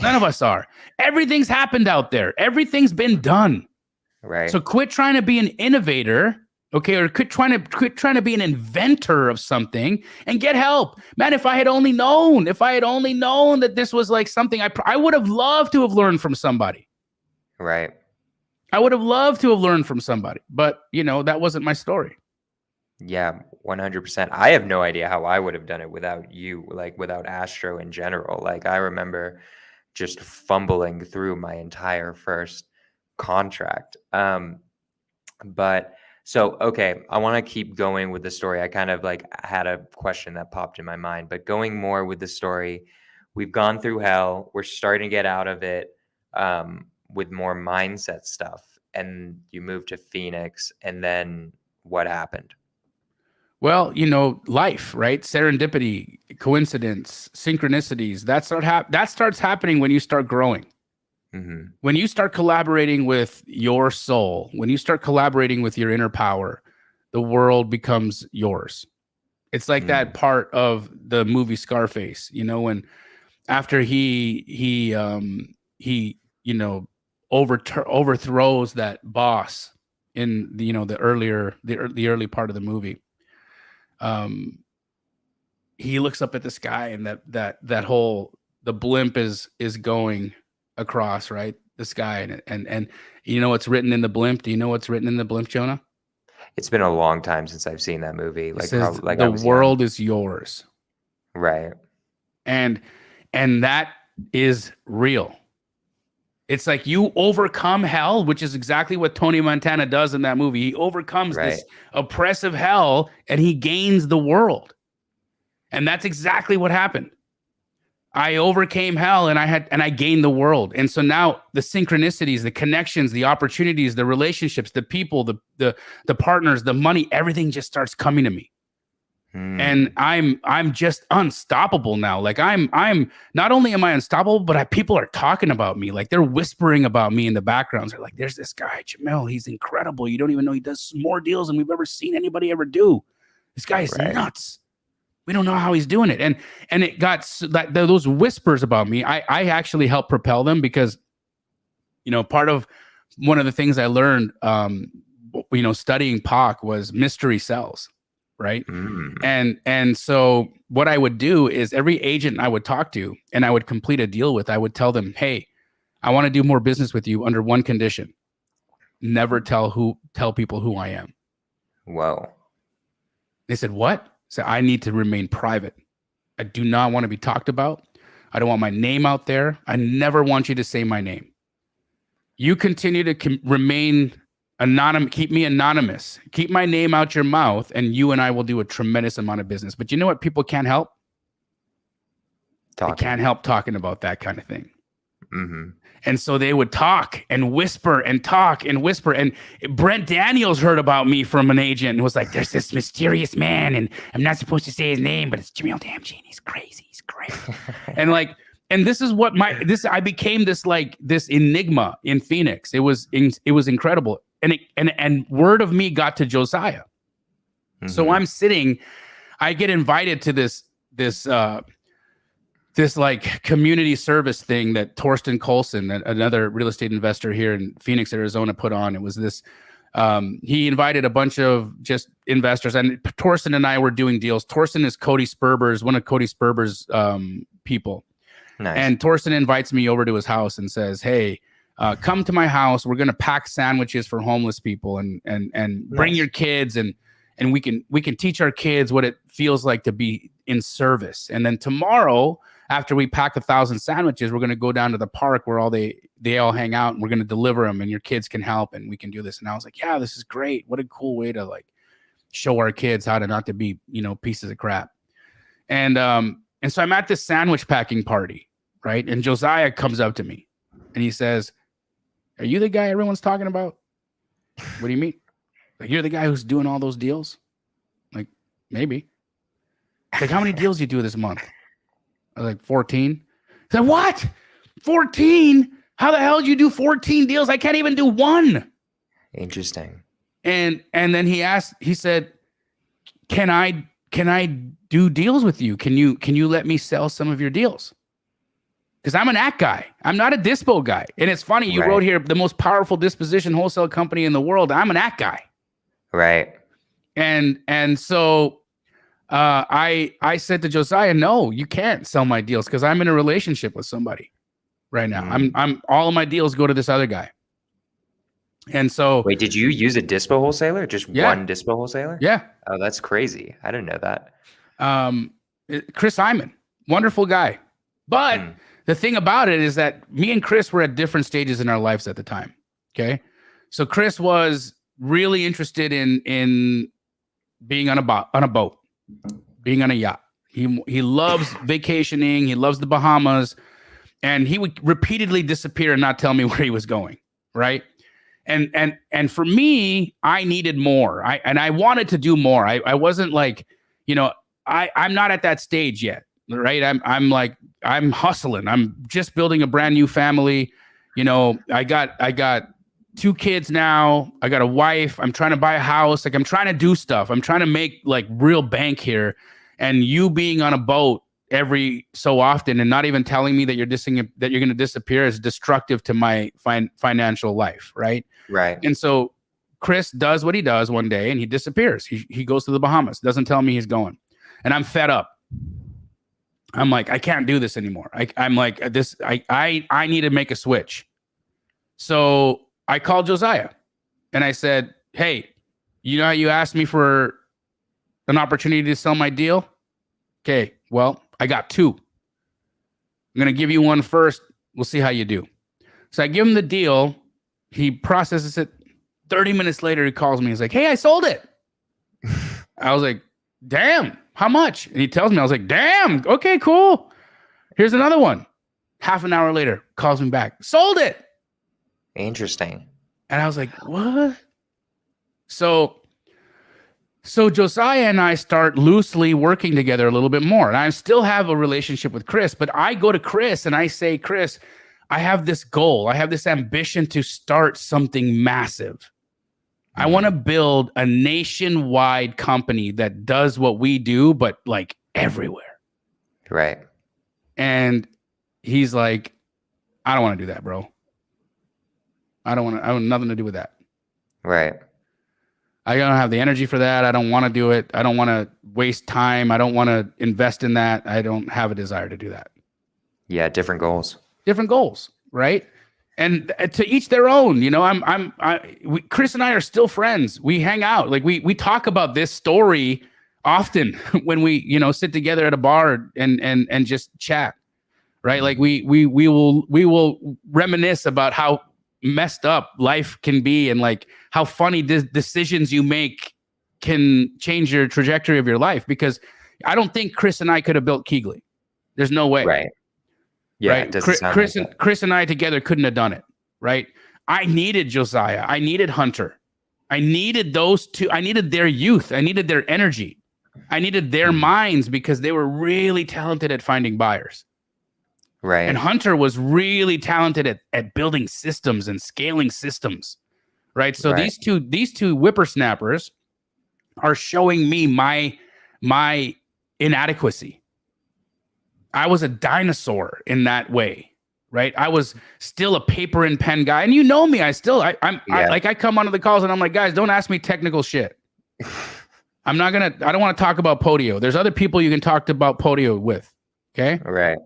None of us are. Everything's happened out there. Everything's been done. Right. So quit trying to be an innovator. Okay, or quit trying to be an inventor of something and get help. Man, if I had only known that this was like something I would have loved to have learned from somebody. Right. I would have loved to have learned from somebody, but you know, that wasn't my story. Yeah, 100%. I have no idea how I would have done it without you, like without Astro in general. Like I remember just fumbling through my entire first contract. But so, okay, I want to keep going with the story. I kind of like had a question that popped in my mind, but going more with the story, we've gone through hell. We're starting to get out of it with more mindset stuff. And you moved to Phoenix, and then what happened? Well, you know, life, right? Serendipity, coincidence, synchronicities, that starts happening when you start growing. Mm-hmm. When you start collaborating with your soul, when you start collaborating with your inner power, the world becomes yours. It's like that part of the movie Scarface, you know, when after he you know, overthrows that boss in the, you know, the early part of the movie. He looks up at the sky, and the blimp is going across, right, the sky, and you know what's written in the blimp? Do you know what's written in the blimp, Jonah? It's been a long time since I've seen that movie. Like, says, like the world is yours, right? And that is real. It's like you overcome hell, which is exactly what Tony Montana does in that movie. He overcomes this oppressive hell, and he gains the world, and that's exactly what happened. I overcame hell, and I gained the world. And so now the synchronicities, the connections, the opportunities, the relationships, the people, the partners, the money, everything just starts coming to me. And I'm just unstoppable now. Like I'm not only am I unstoppable, but people are talking about me. Like they're whispering about me in the background. They're like, there's this guy, Jamil. He's incredible. You don't even know he does more deals than we've ever seen anybody ever do. This guy is nuts. We don't know how he's doing it. And it got that those whispers about me, I actually helped propel them because, you know, part of one of the things I learned, you know, studying POC was mystery sells, right? And so what I would do is every agent I would talk to and I would complete a deal with, I would tell them, hey, I want to do more business with you under one condition. Never tell people who I am. Whoa. They said, what? So I need to remain private. I do not want to be talked about. I don't want my name out there. I never want you to say my name. You continue to remain anonymous. Keep me anonymous. Keep my name out your mouth, and you and I will do a tremendous amount of business. But you know what people can't help? They can't help talking about that kind of thing. And so they would talk and whisper and talk and whisper. And Brent Daniels heard about me from an agent and was like, there's this mysterious man, and I'm not supposed to say his name, but it's Jamil Damji, and he's crazy. He's crazy. And this is what I became this enigma in Phoenix. It was incredible. And word of me got to Josiah. So I'm sitting, I get invited to this like community service thing that Torsten Colson, another real estate investor here in Phoenix, Arizona, put on. It was this, he invited a bunch of just investors, and Torsten and I were doing deals. Torsten is Cody Sperber's, one of Cody Sperber's people. Nice. And Torsten invites me over to his house and says, "Hey, come to my house. We're gonna pack sandwiches for homeless people, and bring Nice. your kids, and we can teach our kids what it feels like to be in service. And then tomorrow, after we pack 1,000 sandwiches, we're gonna go down to the park where they all hang out, and we're gonna deliver them, and your kids can help, and we can do this." And I was like, "Yeah, this is great. What a cool way to like show our kids how to not to be, pieces of crap." And so I'm at this sandwich packing party, right? And Josiah comes up to me and he says, "Are you the guy everyone's talking about?" "What do you mean?" "Like, you're the guy who's doing all those deals?" Like, "Maybe." Like, "How many deals do you do this month?" I was like, 14. He said, "What? 14? How the hell did you do 14 deals? I can't even do one." Interesting. And then he said, can I do deals with you? Can you let me sell some of your deals? Because I'm an act guy. I'm not a dispo guy. And it's funny, you wrote here, the most powerful disposition wholesale company in the world. I'm an act guy. Right. And so I said to Josiah, "No, you can't sell my deals because I'm in a relationship with somebody right now. I'm all of my deals go to this other guy." And so, wait, did you use a dispo wholesaler? Just one dispo wholesaler? Yeah. Oh, that's crazy. I didn't know that. Chris Hyman, wonderful guy. But the thing about it is that me and Chris were at different stages in our lives at the time. Okay. So Chris was really interested in being on a boat, being on a yacht. He loves vacationing. He loves the Bahamas, and he would repeatedly disappear and not tell me where he was going. Right. And for me, I needed more. I wanted to do more. I wasn't like, I'm not at that stage yet. Right. I'm hustling. I'm just building a brand new family. I got 2 kids now. I got a wife. I'm trying to buy a house. Like, I'm trying to do stuff. I'm trying to make like real bank here. And you being on a boat every so often and not even telling me that you're going to disappear is destructive to my financial life. Right. Right. And so Chris does what he does one day and he disappears. He goes to the Bahamas, doesn't tell me he's going. And I'm fed up. I'm like, I can't do this anymore. I'm like this. I need to make a switch. So I called Josiah and I said, "Hey, how you asked me for an opportunity to sell my deal? Okay, well, I got 2. I'm going to give you one first. We'll see how you do." So I give him the deal. He processes it. 30 minutes later, he calls me. He's like, "Hey, I sold it." I was like, "Damn, how much?" And he tells me, I was like, "Damn, okay, cool. Here's another one." Half an hour later, calls me back. "Sold it." Interesting. And I was like, "What?" So Josiah and I start loosely working together a little bit more. And I still have a relationship with Chris, but I go to Chris and I say, "Chris, I have this goal. I have this ambition to start something massive. I want to build a nationwide company that does what we do, but like everywhere." Right. And he's like, "I don't want to do that, bro. I have nothing to do with that. Right. I don't have the energy for that. I don't want to do it. I don't want to waste time. I don't want to invest in that. I don't have a desire to do that." Yeah. Different goals. Different goals, right? And to each their own. Chris and I are still friends. We hang out. Like we talk about this story often when we sit together at a bar and just chat, right? Like we will reminisce about how messed up life can be and like how funny decisions you make can change your trajectory of your life. Because I don't think Chris and I could have built KEYGLEE. There's no way. Right. Yeah. Right? It doesn't sound Chris and I together couldn't have done it. Right. I needed Josiah. I needed Hunter. I needed those 2. I needed their youth. I needed their energy. I needed their minds because they were really talented at finding buyers. Right. And Hunter was really talented at building systems and scaling systems. Right. So these two whippersnappers are showing me my inadequacy. I was a dinosaur in that way, right? I was still a paper and pen guy, and me. I come onto the calls and I'm like, "Guys, don't ask me technical shit. I don't want to talk about Podio. There's other people you can talk about Podio with." Okay. Right.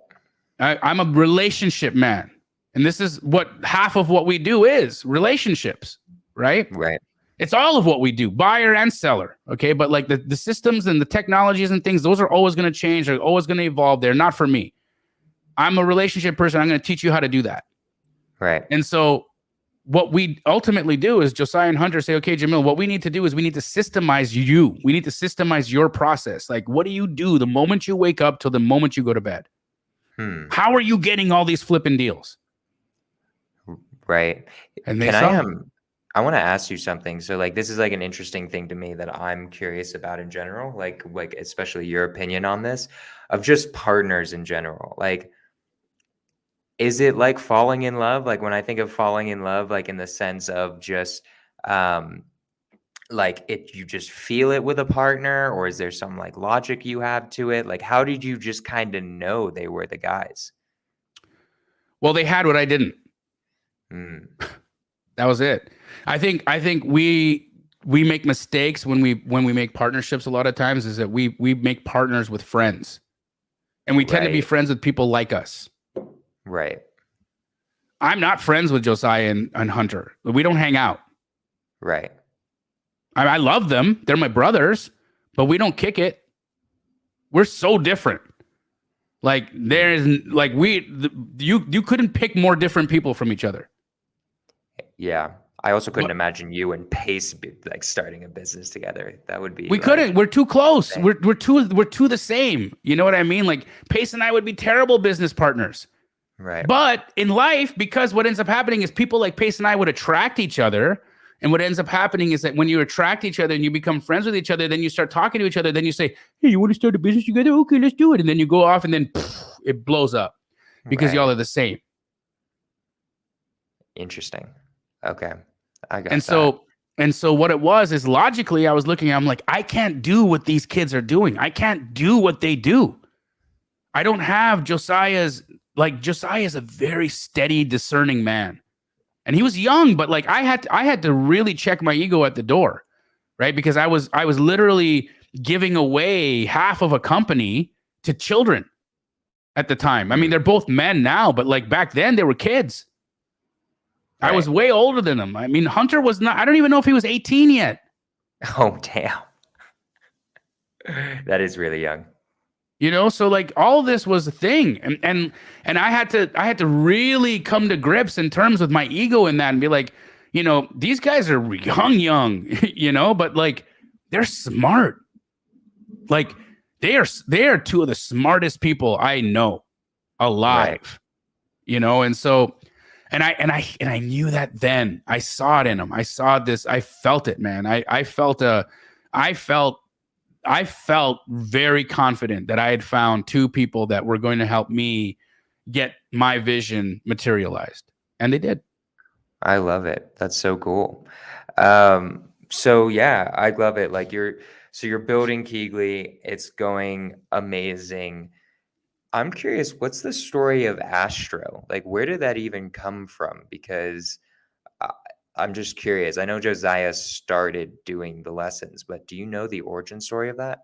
I'm a relationship man. And this is what half of what we do is relationships, right? Right. It's all of what we do, buyer and seller. Okay. But like the systems and the technologies and things, those are always going to change. They're always going to evolve. They're not for me. I'm a relationship person. I'm going to teach you how to do that. Right. And so what we ultimately do is Josiah and Hunter say, okay, Jamil, what we need to do is we need to systemize you. We need to systemize your process. Like, what do you do the moment you wake up till the moment you go to bed? How are you getting all these flipping deals? Right. And they I want to ask you something. So like, this is like an interesting thing to me that I'm curious about in general, like especially your opinion on this, of just partners in general. Like, is it like falling in love? Like when I think of falling in love, like in the sense of just, like you just feel it with a partner, or is there some like logic you have to it? Like, how did you just kind of know they were the guys? Well, they had what I didn't. That was it. I think we make mistakes when we make partnerships a lot of times, is that we make partners with friends, and we tend to be friends with people like us. Right. I'm not friends with Josiah and Hunter. We don't hang out. Right. I love them. They're my brothers, but we don't kick it. We're so different. Like you couldn't pick more different people from each other. Yeah. I also couldn't imagine you and Pace like starting a business together. That would be. We couldn't. We're too close. We're too the same. You know what I mean? Like Pace and I would be terrible business partners. Right. But in life, because what ends up happening is people like Pace and I would attract each other. And what ends up happening is that when you attract each other and you become friends with each other, then you start talking to each other. Then you say, hey, you want to start a business together? Okay, let's do it. And then you go off and then it blows up because y'all are the same. Interesting. Okay. I got And so what it was is logically I was looking, I'm like, I can't do what these kids are doing. I can't do what they do. I don't have Josiah's a very steady, discerning man. And he was young, but like I had to really check my ego at the door, right? Because I was literally giving away half of a company to children at the time. I mean, they're both men now, but like back then they were kids. Right. I was way older than them. I mean, Hunter was not, I don't even know if he was 18 yet. Oh, damn. That is really young. You know, so like all this was a thing. And I had to really come to grips in terms with my ego in that and be like, you know, these guys are young, you know, but like they're smart. Like they are two of the smartest people I know alive. Right. You know, and so and I knew that then. I saw it in them. I saw this. I felt it, man. I felt very confident that I had found two people that were going to help me get my vision materialized. And they did. I love it. That's so cool. So yeah, I love it. Like you're building KEYGLEE. It's going amazing. I'm curious, what's the story of Astro? Like, where did that even come from? Because I'm just curious. I know Josiah started doing the lessons, but do you know the origin story of that?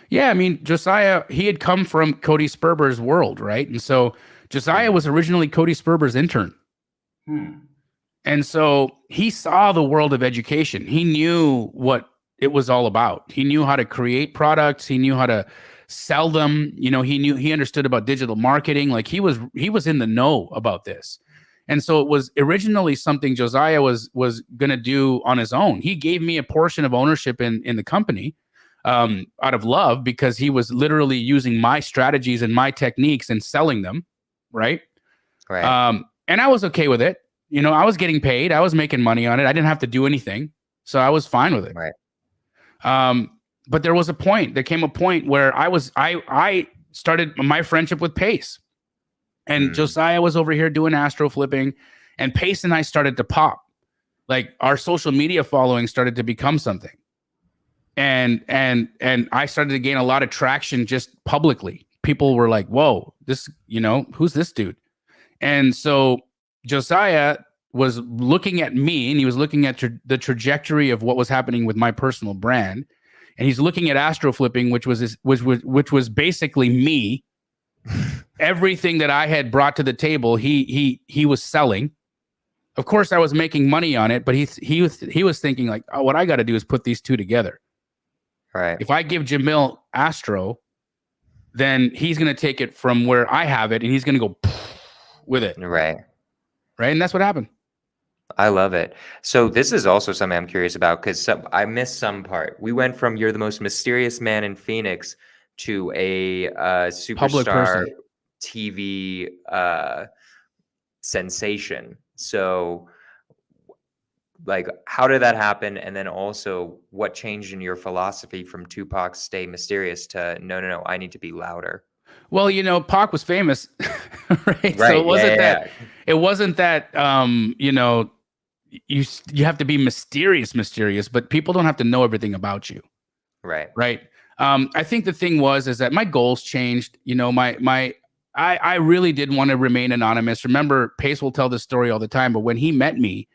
Yeah, I mean, Josiah, he had come from Cody Sperber's world, right? And so Josiah was originally Cody Sperber's intern. And so he saw the world of education. He knew what it was all about. He knew how to create products. He knew how to sell them. You know, he understood about digital marketing. Like he was in the know about this. And so it was originally something Josiah was going to do on his own. He gave me a portion of ownership in the company out of love, because he was literally using my strategies and my techniques and selling them. Right. And I was okay with it. You know, I was getting paid. I was making money on it. I didn't have to do anything. So I was fine with it. Right. But there was a point. There came a point where I started my friendship with Pace. And Josiah was over here doing astro flipping, and Pace and I started to pop. Like our social media following started to become something. And I started to gain a lot of traction just publicly. People were like, whoa, this, you know, who's this dude? And so Josiah was looking at me, and he was looking at the trajectory of what was happening with my personal brand. And he's looking at astro flipping, which was basically me Everything that I had brought to the table, he was selling. Of course, I was making money on it, but he was thinking like, oh, what I got to do is put these two together. Right. If I give Jamil Astro, then he's going to take it from where I have it, and he's going to go with it. Right. Right. And that's what happened. I love it. So this is also something I'm curious about because I missed some part. We went from you're the most mysterious man in Phoenix to a Public superstar person. TV sensation. So, like, how did that happen? And then also, what changed in your philosophy from Tupac stay mysterious to no, I need to be louder? Well, you know, Pac was famous, right? So Right. it wasn't Yeah. that. It wasn't that. You know, you have to be mysterious, but people don't have to know everything about you, Right. right? I think the thing is that my goals changed. You know, I really did want to remain anonymous. Remember, Pace will tell this story all the time, but when he met me,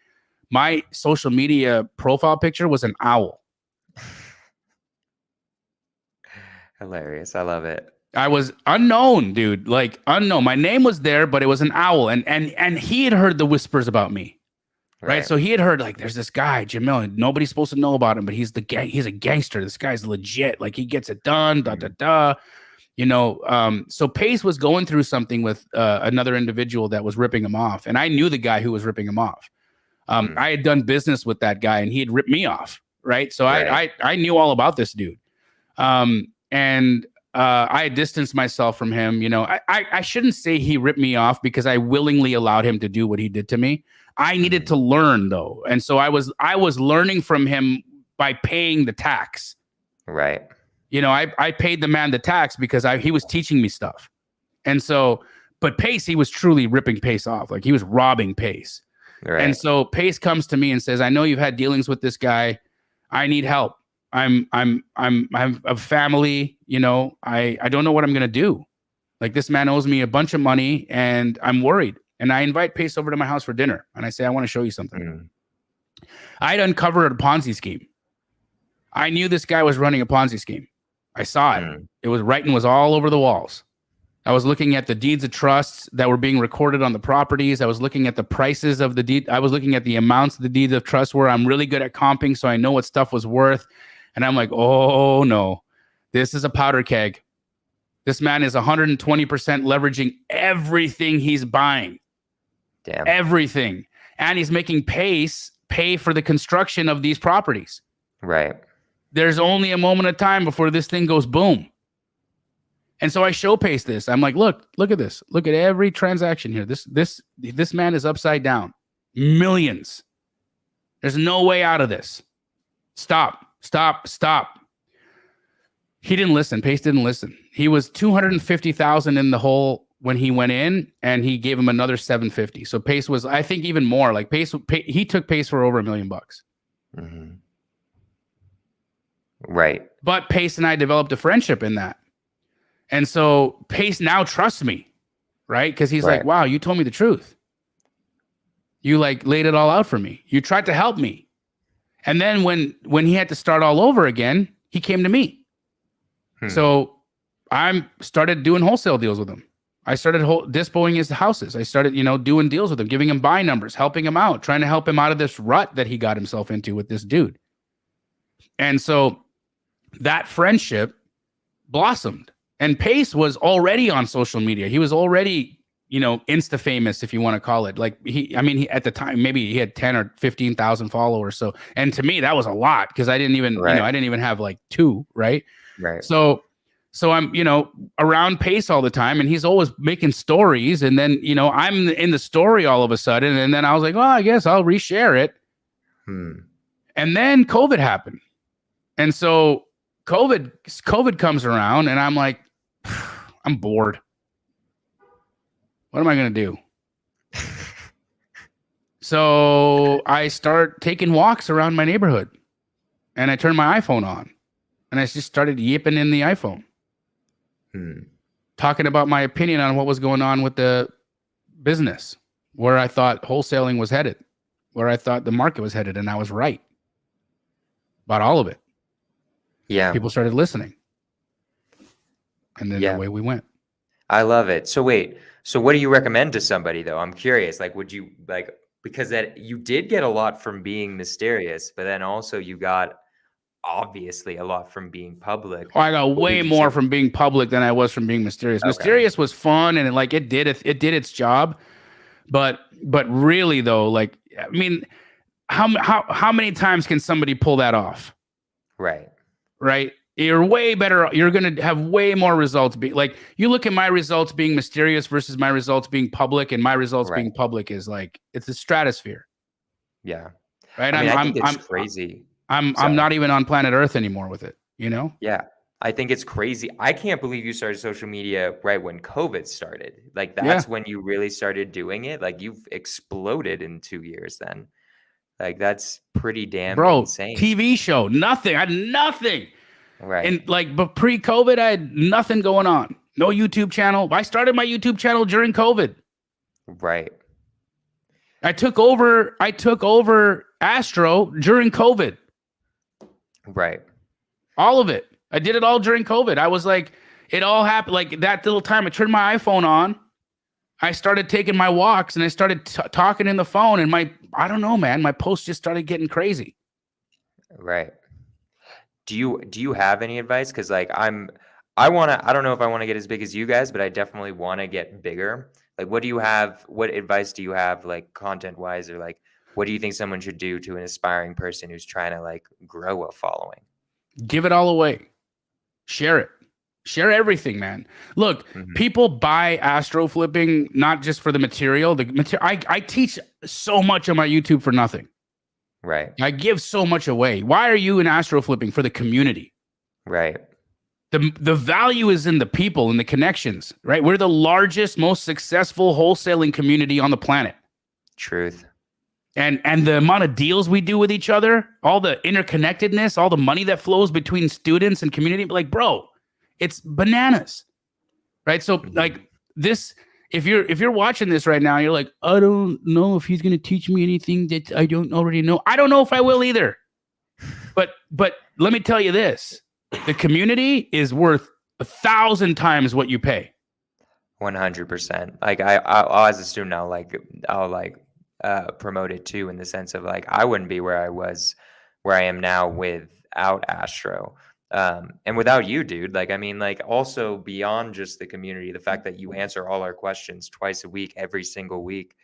my social media profile picture was an owl. Hilarious. I love it. I was unknown, dude. Like unknown. My name was there, but it was an owl, and he had heard the whispers about me. Right. So he had heard like there's this guy, Jamil, and nobody's supposed to know about him, but he's a gangster. This guy's legit. Like he gets it done, You know, so Pace was going through something with another individual that was ripping him off. And I knew the guy who was ripping him off. I had done business with that guy and he had ripped me off. Right. So I knew all about this dude. And I distanced myself from him. You know, I shouldn't say he ripped me off because I willingly allowed him to do what he did to me. I needed to learn though. And so I was learning from him by paying the tax. Right. You know, I paid the man the tax because he was teaching me stuff. And so, but Pace, he was truly ripping Pace off. Like he was robbing Pace. Right. And so Pace comes to me and says, I know you've had dealings with this guy. I need help. I'm a family, you know, I don't know what I'm going to do. Like this man owes me a bunch of money and I'm worried. And I invite Pace over to my house for dinner. And I say, I want to show you something. I'd uncovered a Ponzi scheme. I knew this guy was running a Ponzi scheme. I saw it. It was writing was all over the walls. I was looking at the deeds of trusts that were being recorded on the properties. I was looking at the prices of the deed. I was looking at the amounts the deeds of trust were. I'm really good at comping, so I know what stuff was worth. And I'm like, oh no, this is a powder keg. This man is 120% leveraging everything he's buying. Damn. Everything. And he's making Pace pay for the construction of these properties. Right. There's only a moment of time before this thing goes boom. And so I show Pace this. I'm like, look at this. Look at every transaction here. This man is upside down. Millions. There's no way out of this. Stop. He didn't listen. Pace didn't listen. He was 250,000 in the hole when he went in, and he gave him another 750. So Pace was, I think, even more. Like he took Pace for over $1 million. Mm-hmm. Right. But Pace and I developed a friendship in that. And so Pace now trusts me, right? Because he's like, wow, you told me the truth. You like laid it all out for me. You tried to help me. And then when he had to start all over again, he came to me. So I started doing wholesale deals with him. I started dispoing his houses. I started, doing deals with him, giving him buy numbers, helping him out, trying to help him out of this rut that he got himself into with this dude. And so that friendship blossomed. And Pace was already on social media. He was already, Insta famous, if you want to call it. Like he at the time, maybe he had 10 or 15,000 followers. So, and to me, that was a lot because I didn't even, I didn't even have like 2, right? Right. So I'm, around Pace all the time, and he's always making stories. And then, I'm in the story all of a sudden. And then I was like, well, I guess I'll reshare it. And then COVID happened. And so COVID comes around, and I'm like, I'm bored. What am I going to do? So I start taking walks around my neighborhood, and I turn my iPhone on, and I just started yipping in the iPhone, talking about my opinion on what was going on with the business, where I thought wholesaling was headed, where I thought the market was headed, and I was right about all of it. Yeah. People started listening. And then away we went. I love it. So wait, so what do you recommend to somebody though? I'm curious. Like, would you like because that you did get a lot from being mysterious, but then also you got obviously a lot from being public. Oh, I got What way would you more say? from being public than I was from being mysterious. Okay. Mysterious was fun and it did its job, but really though, like I mean, how many times can somebody pull that off? Right. Right? You're way better. You're going to have way more results. Be like you look at my results being mysterious versus my results being public, and my results Right. being public is like it's a stratosphere, Yeah. right? I mean, I'm I I'm think it's I'm crazy. I'm Sorry. not even on planet Earth anymore with it. You know? Yeah. I think it's crazy. I can't believe you started social media right when COVID started. Like Yeah, that's when you really started doing it. Like you've exploded in 2 years then. Like that's pretty damn bro. insane. TV show, nothing. I had nothing, Right. and like, but pre-COVID, I had nothing going on. No YouTube channel. I started my YouTube channel during COVID. Right. I took over Astro during COVID. Right. All of it. I did it all during COVID. I was like, it all happened like that little time. I turned my iPhone on. I started taking my walks and I started talking in the phone. And I don't know, man, my posts just started getting crazy. Right. Do you have any advice? Because like I don't know if I want to get as big as you guys, but I definitely want to get bigger. Like what do you have? What advice do you have, like content wise, or like what do you think someone should do to an aspiring person who's trying to like grow a following? Give it all away. Share it. Share everything, man. Look, Hmm. people buy astro flipping not just for the material. I teach so much on my YouTube for nothing. Right. I give so much away. Why are you in astro flipping? For the community. Right. The value is in the people and the connections, right? We're the largest, most successful wholesaling community on the planet. Truth. And the amount of deals we do with each other, all the interconnectedness, all the money that flows between students and community, like, bro, it's bananas. Right? So Mhm. like this, if you're watching this right now, you're like, I don't know if he's gonna teach me anything that I don't already know. I don't know if I will either. But let me tell you this. The community is worth 1,000 times what you pay. 100%. Like I'll as a student, I'll like promote it too in the sense of like I wouldn't be where I am now without Astro. And without you, dude. Like I mean, like also beyond just the community, the fact that you answer all our questions twice a week, every single week,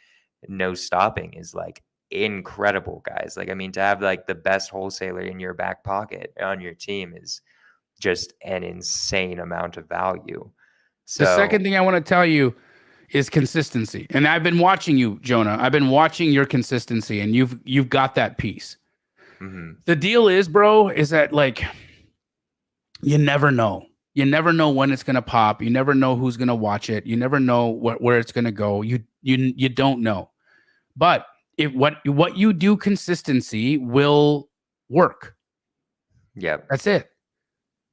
no stopping is like incredible, guys. Like I mean, to have like the best wholesaler in your back pocket on your team is just an insane amount of value. The second So, thing I want to tell you is consistency. And I've been watching you, Jonah. I've been watching your consistency, and you've got that piece. mhm, The deal is, bro, is that like you never know. You never know when it's gonna pop. You never know who's gonna watch it. You never know where it's gonna go. You don't know. But if what you do consistency will work. yep, That's it.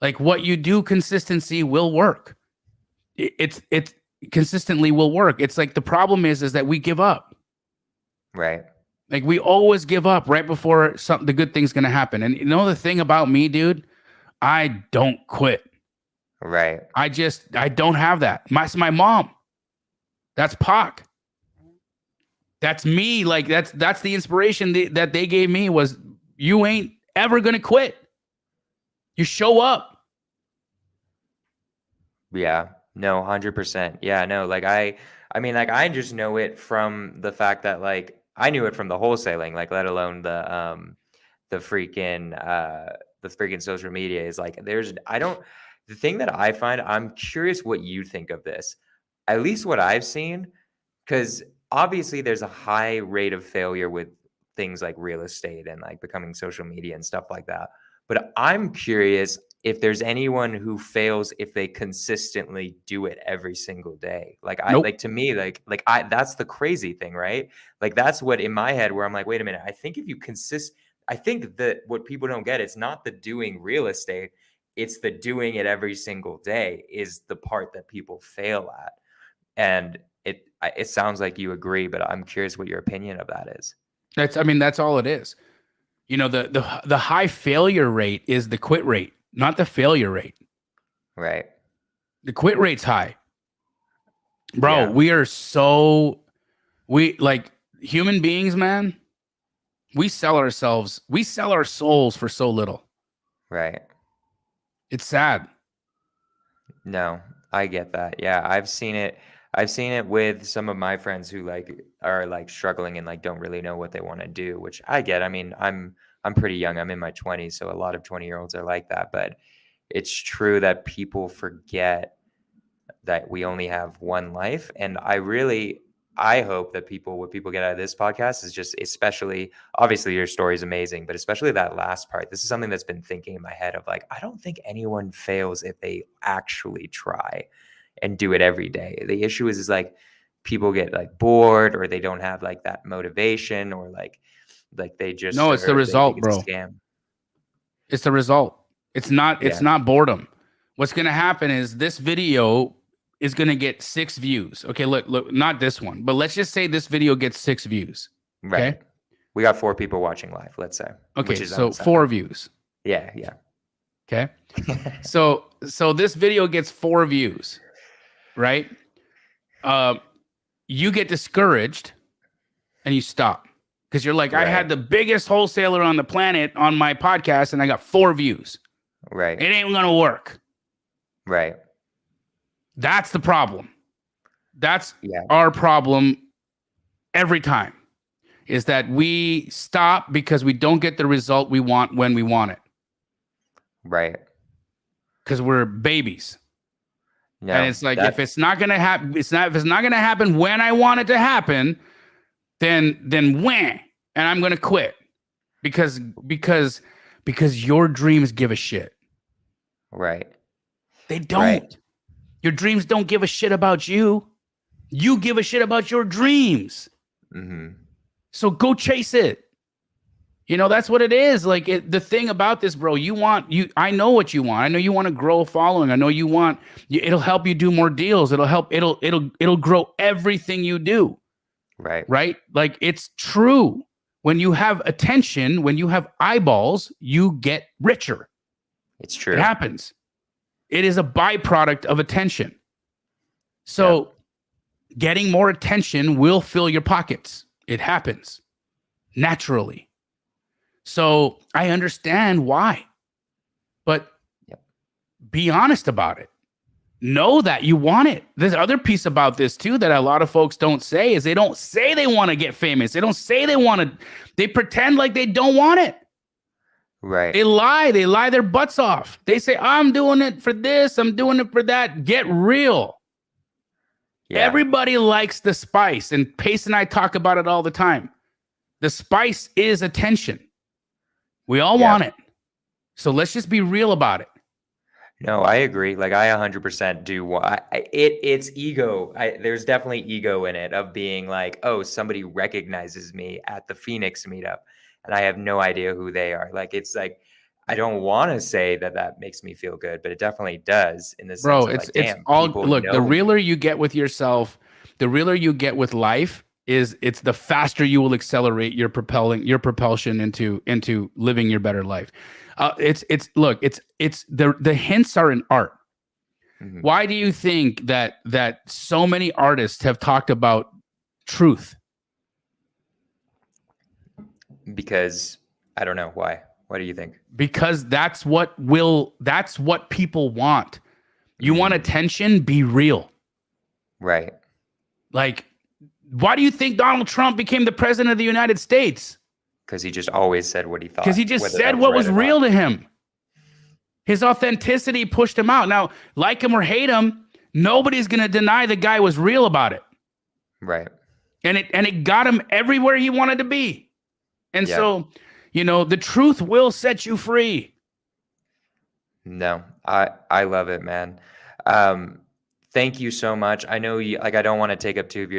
Like what you do consistency will work. It's consistently will work. It's like the problem is that we give up. right, Like we always give up right before the good thing's gonna happen. And you know the thing about me, dude, I don't quit. right, I don't have that. My mom. That's Pac. That's me. Like that's the inspiration that they gave me was you ain't ever gonna quit. You show up. yeah, no, 100%. Yeah, no, like I mean, like I just know it from the fact that like I knew it from the wholesaling, like let alone the freaking the freaking social media is like the thing that I find I'm curious what you think of this. At least what I've seen, because obviously there's a high rate of failure with things like real estate and like becoming social media and stuff like that. But I'm curious if there's anyone who fails if they consistently do it every single day. Nope. Like to me, like I that's the crazy thing, right? Like that's what in my head where I'm like, wait a minute, I think if you I think that what people don't get, it's not the doing real estate, it's the doing it every single day is the part that people fail at. And it sounds like you agree, but I'm curious what your opinion of that is. I mean, that's all it is. You know, the high failure rate is the quit rate, not the failure rate. Right. The quit rate's high. Bro, Yeah. we like human beings, man. We sell ourselves, we sell our souls for so little. Right. It's sad. No, I get that. Yeah, I've seen it. I've seen it with some of my friends who like are like struggling and like don't really know what they want to do, which I get. I mean, I'm pretty young. I'm in my 20s, so a lot of 20-year-olds are like that, but it's true that people forget that we only have one life. And I hope that what people get out of this podcast is just, especially, obviously your story is amazing, but especially that last part. This is something that's been thinking in my head of like, I don't think anyone fails if they actually try and do it every day. The issue is like people get like bored, or they don't have like that motivation, or like they just No, it's the they think result, it's a bro. scam. It's the result. It's Yeah. not boredom. What's going to happen is this video is going to get 6 views. Okay, look, not this one, but let's just say this video gets 6 views. Right. Okay? We got 4 people watching live, let's say, which Okay, is so unacceptable. 4 views. Yeah, yeah. Okay? So this video gets 4 views, right? You get discouraged and you stop because you're like, I Right. had the biggest wholesaler on the planet on my podcast and I got 4 views. Right. It ain't gonna work. Right. That's the problem. That's Yeah. our problem every time, is that we stop because we don't get the result we want when we want it, Right. because we're babies. No. And it's like, if it's not gonna happen, if it's not gonna happen when I want it to happen, then when, and I'm gonna quit because your dreams give a shit. Right. They don't. Right. Your dreams don't give a shit about you. You give a shit about your dreams. Mm-hmm. So go chase it. You know, that's what it is. Like, the thing about this, bro, I know what you want. I know you want to grow a following. I know it'll help you do more deals. It'll grow everything you do. Right. Right? Like, it's true. When you have attention, when you have eyeballs, you get richer. It's true. It happens. It is a byproduct of attention. So getting more attention will fill your pockets. It happens naturally. So I understand why, but be honest about it. Know that you want it. There's other piece about this too that a lot of folks don't say, is they don't say they want to get famous. They don't say they pretend like they don't want it. Right. They lie their butts off. They say, I'm doing it for this, I'm doing it for that. Get real. Yeah. Everybody likes the spice, and Pace and I talk about it all the time. The spice is attention. We all want it. So let's just be real about it. No, I agree. Like, I 100% do. It's ego. There's definitely ego in it, of being like, oh, somebody recognizes me at the Phoenix meetup, and I have no idea who they are. Like, it's like, I don't want to say that makes me feel good, but it definitely does, in the sense of like, damn, all, people look, know the realer me. you get with yourself, the realer you get with life, it's the faster you will accelerate your propulsion into living your better life. The hints are in art. Mm-hmm. Why do you think that so many artists have talked about truth? Because I don't know why. What do you think? Because that's what people want. You want attention? Be real. Right. Like, why do you think Donald Trump became the president of the United States? Because he just always said what he thought. Because he just said what was real to him. His authenticity pushed him out. Now, like him or hate him, nobody's going to deny the guy was real about it. Right. And it got him everywhere he wanted to be. And so, the truth will set you free. No, I love it, man. Thank you so much. I know you, like, I don't want to take up too much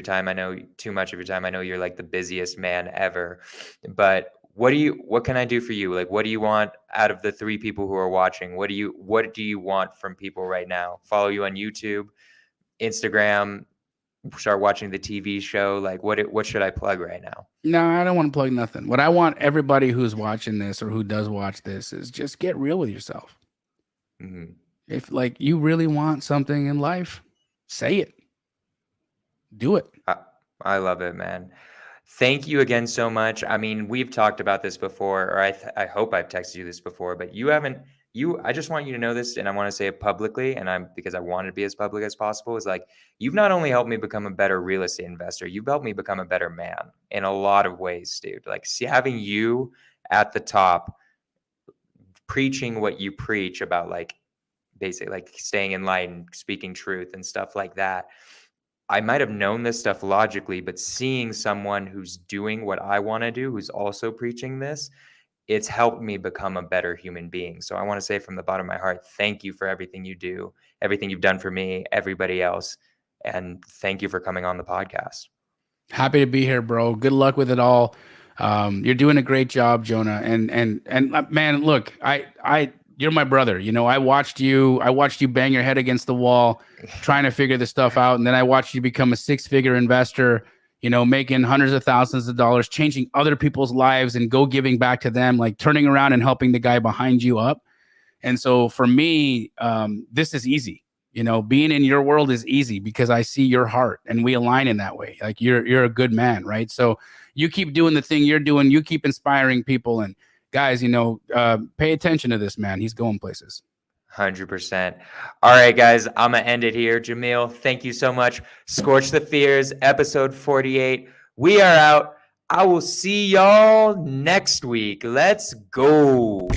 of your time. I know you're like the busiest man ever, but what can I do for you? Like, what do you want out of the 3 people who are watching? What do you want from people right now? Follow you on YouTube, Instagram, start watching the TV show. Like, what should I plug right now? No, I don't want to plug nothing. What I want everybody who's watching this or who does watch this is just get real with yourself. Mm-hmm. If like you really want something in life, say it. do it. I love it, man. Thank you again so much. I mean, we've talked about this before, or I hope I've texted you this before, but you haven't. I just want you to know this, and I want to say it publicly, and because I want to be as public as possible. Is like you've not only helped me become a better real estate investor, you've helped me become a better man in a lot of ways, dude. Like, see, having you at the top, preaching what you preach about, like basically like staying in light and speaking truth and stuff like that. I might have known this stuff logically, but seeing someone who's doing what I want to do, who's also preaching this, it's helped me become a better human being. So I want to say from the bottom of my heart, thank you for everything you do, everything you've done for me, everybody else. And thank you for coming on the podcast. Happy to be here, bro. Good luck with it all. You're doing a great job, Jonah. And man, look, you're my brother. You know, I watched you bang your head against the wall, trying to figure this stuff out. And then I watched you become a 6-figure investor, you know, making hundreds of thousands of dollars, changing other people's lives and giving back to them, like turning around and helping the guy behind you up. And so for me, this is easy. You know, being in your world is easy because I see your heart and we align in that way. Like you're a good man, right? So you keep doing the thing you're doing. You keep inspiring people. And guys, you know, pay attention to this man. He's going places. 100%. All right, guys, I'm going to end it here. Jamil, thank you so much. Scorch the Fears, episode 48. We are out. I will see y'all next week. Let's go.